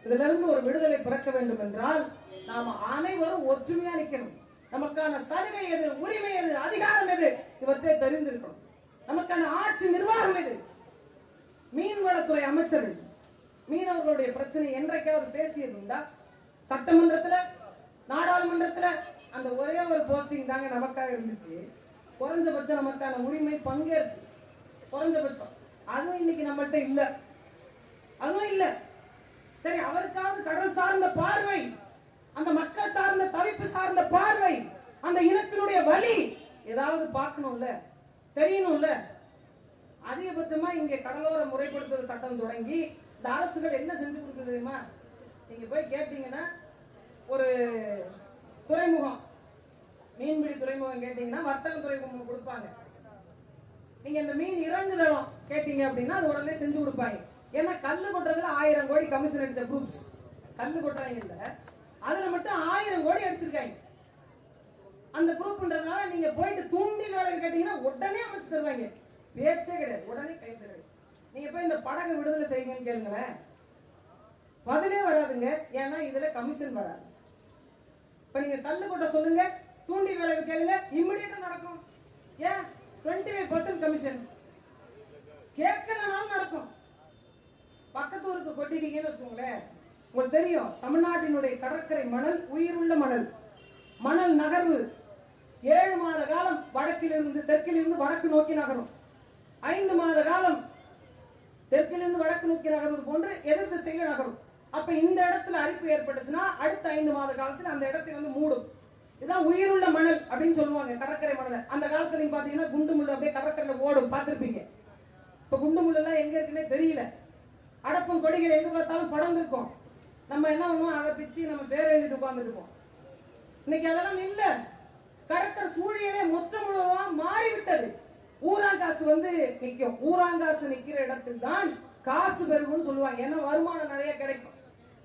இதுல இருந்து ஒரு விடுதலை பிறக்க வேண்டும் என்றால் நாம அனைவரும் ஒற்றுமையா நிக்கணும். நமக்கான சலுகை எது, உரிமை எது, அதிகாரம் எது, இவற்றை தெரிந்திருக்கணும். நமக்கான ஆட்சி நிர்வாகம் எது. மீன்வளத்துறை அமைச்சர்கள் மீனவர்களுடைய பிரச்சனை என்றைக்காவது பேசியது உண்டா? சட்டமன்றத்துல, நாடாளுமன்றத்துல அந்த ஒரே ஒரு போஸ்டிங் தாங்க நமக்காக இருந்துச்சு. குறைஞ்சபட்சம் நமக்கான உரிமை பங்கேற்பு குறைஞ்சபட்சம் அதுவும் இன்னைக்கு நம்மள்ட்ட இல்ல. அதுவும் இல்ல. சரி, அவருக்காவது கடல் சார்ந்த பார்வை, அந்த மக்கள் சார்ந்த தவிப்பு சார்ந்த பார்வை, அந்த இனத்தினுடைய வலி ஏதாவது பார்க்கணும்ல, தெரியணும்ல. அதிகபட்சமா இங்க கடலோர முறைப்படுத்துதல் சட்டம் தொடங்கி இந்த அரசுகள் என்ன செஞ்சு கொடுக்குது தெரியுமா? நீங்க போய் கேட்டீங்கன்னா, ஒரு துறைமுகம், மீன்பிடி துறைமுகம் கேட்டீங்கன்னா வர்த்தக துறைமுகம் கொடுப்பாங்க. நீங்க இந்த மீன் இறங்குதளம் கேட்டீங்க அப்படின்னா அது உடனே செஞ்சு கொடுப்பாங்க. ஏன்னா கல்லு கொட்டுறதுல 1000 கோடி கமிஷன் அடிச்ச குரூப்ஸ், கல்லு கொட்டுறாங்க இல்ல, அதுல மட்டும் 1000 கோடி அடிச்சிருக்காங்க. அந்த குரூப்ன்றதுனால நீங்க போயிட்டு தூண்டில் வேலை கேட்டீங்கன்னா உடனே அமைச்சு தருவாங்க. பேச்சே கிடையாது, உடனே கை தருவாங்க. நீங்க போய் இந்த படகு விடுதலை செய்யுங்கன்னு கேளுங்களேன், பதிலே வராதுங்க. ஏன்னா இதுல கமிஷன் வராது. இப்ப நீங்க கல்லு கொட்ட சொல்லுங்க, தூண்டில் வேலை கேளுங்க, இம்மிடியேட்டா நடக்கும். ஏன் 25% கமிஷன் கேட்கலனாலும் நடக்கும். பக்கத்து ஊருக்கு கொட்டிட்டீங்கன்னு வச்சுக்கோங்களேன், உங்களுக்கு தெரியும் தமிழ்நாட்டினுடைய கடற்கரை மணல் உயிருள்ள மணல். மணல் நகர்வு 7 மாத காலம் வடக்கிலிருந்து தெற்கிலிருந்து வடக்கு நோக்கி நகரும். 5 மாத காலம் தெற்கிலிருந்து வடக்கு நோக்கி நகர்வது போன்று எதிர் திசையில் நகரும். அப்ப இந்த இடத்துல அரிப்பு ஏற்பட்டுச்சுன்னா அடுத்த 5 மாத காலத்துல அந்த இடத்தை வந்து மூடும். இதான் உயிருள்ள மணல் அப்படின்னு சொல்லுவாங்க, கடற்கரை மணல். அந்த காலத்துல நீங்க பாத்தீங்கன்னா குண்டு முள்ளு அப்படியே கடற்கரையில ஓடும், பார்த்திருப்பீங்க. இப்ப குண்டு முள்ளு எல்லாம் எங்க இருக்குன்னே தெரியல. அடப்பும் கொடிகள் எங்க பார்த்தாலும் படம் இருக்கும். நம்ம என்ன பண்ணுவோம், அதை பிச்சு நம்ம பேர் எழுதிட்டு உட்கார்ந்துட்டு இருப்போம். இன்னைக்கு அதெல்லாம் இல்ல. கடற்கரை சூழியலே மொத்த முழுவதா மாறிவிட்டது. ஊராங்காசு வந்து நிக்கும். ஊராங்காசு நிக்கிற இடத்துக்கு தான் காசு பெருகும்னு சொல்லுவாங்க. ஏன்னா வருமானம் நிறைய கிடைக்கும்.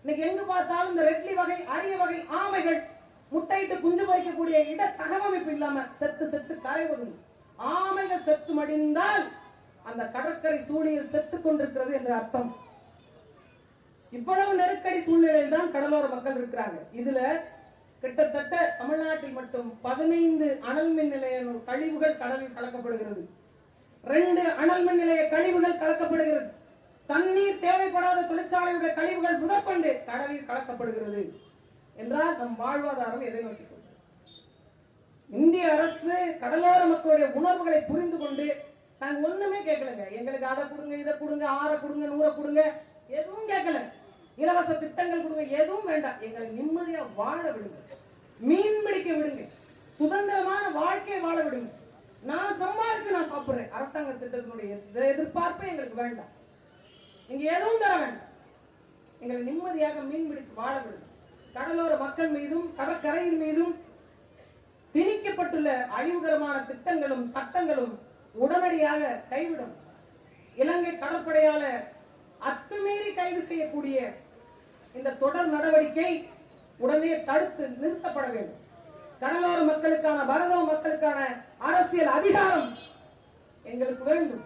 இன்னைக்கு எங்க பார்த்தாலும் இந்த ரெட்லி வகை, அரிய வகை ஆமைகள் முட்டையிட்டு குஞ்சு வைக்கக்கூடிய இட தகவமைப்பு இல்லாம செத்து செத்து கரைவது. ஆமைகள் செத்து மடிந்தால் அந்த கடற்கரை சூழியல் செத்து கொண்டிருக்கிறது என்று அர்த்தம். இவ்வளவு நெருக்கடி சூழ்நிலையில் தான் கடலோர மக்கள் இருக்கிறாங்க. இதுல கிட்டத்தட்ட தமிழ்நாட்டில் மட்டும் 15 அனல் மின் நிலைய கழிவுகள் கடலில் கலக்கப்படுகிறது. 2 அனல் மின் நிலைய கழிவுகள் கலக்கப்படுகிறது. தண்ணீர் தேவைப்படாத தொழிற்சாலையுடைய கழிவுகள் முதற்கொண்டு கடலில் கலக்கப்படுகிறது என்றால் நம் வாழ்வாதாரம் எதை நோக்கி கொண்டு? இந்திய அரசு கடலோர மக்களுடைய உணர்வுகளை புரிந்து கொண்டு, நாங்க ஒண்ணுமே கேட்கலங்க, எங்களுக்கு அதை கொடுங்க, இதை கொடுங்க, 6 கொடுங்க, 100 கொடுங்க, எதுவும் கேட்கல. இலவச திட்டங்கள் கொடுங்க, எதுவும் வேண்டாம். எங்களை நிம்மதியா வாழ விடுங்க, மீன் பிடிக்க விடுங்க, சுதந்திரமான வாழ்க்கையை வாழ விடுங்க. நான் சம்பாதிச்சு நான் சாப்பிடுறேன். அரசாங்க திட்டத்தினுடைய எதிர்பார்ப்பே எங்களுக்கு வேண்டாம். நீங்க எதுவும் தர வேண்டாம். எங்களை நிம்மதியாக மீன் பிடித்து வாழ விடுங்க. கடலோர மக்கள் மீதும் கடற்கரையின் மீதும் திணிக்கப்பட்டுள்ள அழிவுகரமான திட்டங்களும் சட்டங்களும் உடனடியாக கைவிடும். இலங்கை கடற்படையால அத்துமீறி கைது செய்யக்கூடிய இந்த தொடர் நடவடிக்கை உடனே தடுத்து நிறுத்தப்பட வேண்டும். கடலோர மக்களுக்கான, பரதவ மக்களுக்கான அரசியல் அதிகாரம் எங்களுக்கு வேண்டும்.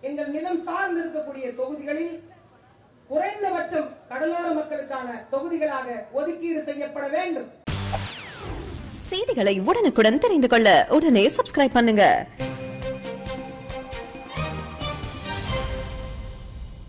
எங்கள் நிலம் சார்ந்து இருக்கக்கூடிய தொகுதிகளில் குறைந்தபட்சம் கடலோர மக்களுக்கான தொகுதிகளாக ஒதுக்கீடு செய்யப்பட வேண்டும். செய்திகளை உடனுக்குடன் தெரிந்து கொள்ள உடனே சப்ஸ்கிரைப் பண்ணுங்க.